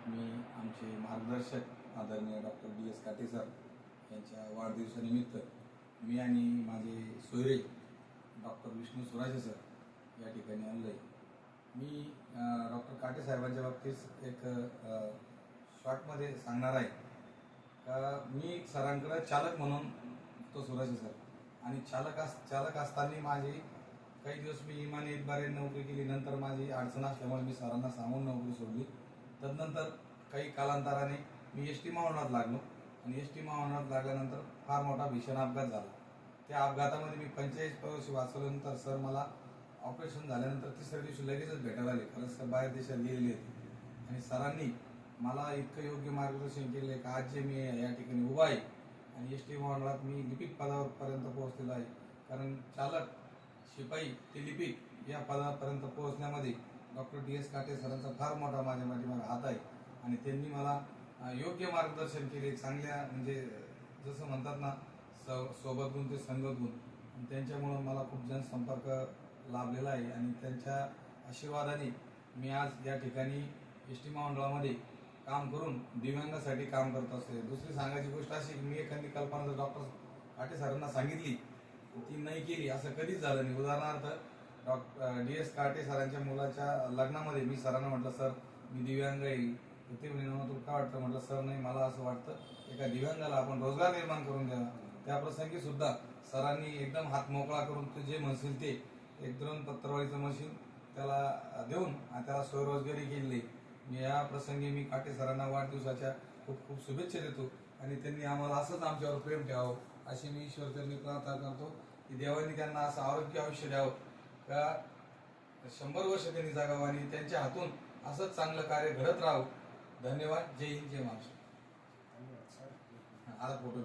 मी आमचे मार्गदर्शक आदरणीय डॉक्टर DS काटे सर यांच्या वाढदिवसानिमित्त मी आणि माझे सोयरे डॉक्टर विष्णू सुराजे सर या ठिकाणी आलो आहे। मी डॉक्टर काटे साहेबांच्या बाबतीत एक शॉर्टमध्ये सांगणार आहे का मी सरांकडे चालक म्हणून तो सुराजे सर आणि चालक असताना माझी काही दिवस मी इमानी इतबारे नोकरी केली। नंतर माझी अडचण असल्यामुळे मी सरांना सांगून नोकरी सोडली। तदनंतर काही कालांतराने मी ST महामंडळात लागलो आणि ST महामंडळात लागल्यानंतर फार मोठा भीषण अपघात झाला। त्या अपघातामध्ये मी 45 प्रवासी वाचवल्यानंतर सर मला ऑपरेशन झाल्यानंतर तिसऱ्या दिवशी लगेचच भेटायला आले, कारण सर बाहेर देशात गेलेले होते आणि सरांनी मला इतकं योग्य मार्गदर्शन केले की आज जे मी या ठिकाणी उभा आहे आणि ST महामंडळात मी लिपिक पदापर्यंत पोहोचलेलो आहे। कारण चालक, शिपाई ते लिपिक या पदापर्यंत पोहोचण्यामध्ये डॉक्टर DS काटे सरांचा फार मोठा माझ्या पाठीमागे हात आहे आणि त्यांनी मला योग्य मार्गदर्शन केले। चांगल्या म्हणजे जसं म्हणतात ना, सोबत गुण ते संगत गुण, आणि त्यांच्यामुळे मला खूप जनसंपर्क लाभलेला आहे आणि त्यांच्या आशीर्वादाने मी आज या ठिकाणी ST महामंडळामध्ये काम करून दिव्यांगासाठी काम करत असते। दुसरी सांगायची गोष्ट अशी की मी एखादी कल्पना जर डॉक्टर काटे सरांना सांगितली ती नाही केली असं कधीच झालं नाही। उदाहरणार्थ डॉक्टर DS काटे सरांच्या मुलाच्या लग्नामध्ये मी सरांना म्हटलं, सर मी दिव्यांग आहे, ते म्हणे तुला काय वाटतं? म्हटलं, सर नाही, मला असं वाटतं एका दिव्यांगाला आपण रोजगार निर्माण करून द्यावा। त्या प्रसंगी सुद्धा सरांनी एकदम हात मोकळा करून तू जे म्हणशील ते एक ड्रोन पत्रवाळीचं मशीन त्याला देऊन त्याला स्वयंरोजगारी केली। या प्रसंगी मी काटे सरांना वाढदिवसाच्या खूप खूप शुभेच्छा देतो आणि त्यांनी आम्हाला असंच आमच्यावर प्रेम ठेवावं अशी मी ईश्वरचरणी प्रार्थना करतो की देवाने त्यांना असं आरोग्य आयुष्य द्यावं का 100 वर्ष त्यांनी जगावं आणि त्यांच्या हातून असंच चांगलं कार्य घडत राहावं। धन्यवाद। जय हिंद, जय महाराष्ट्र। आता फोटो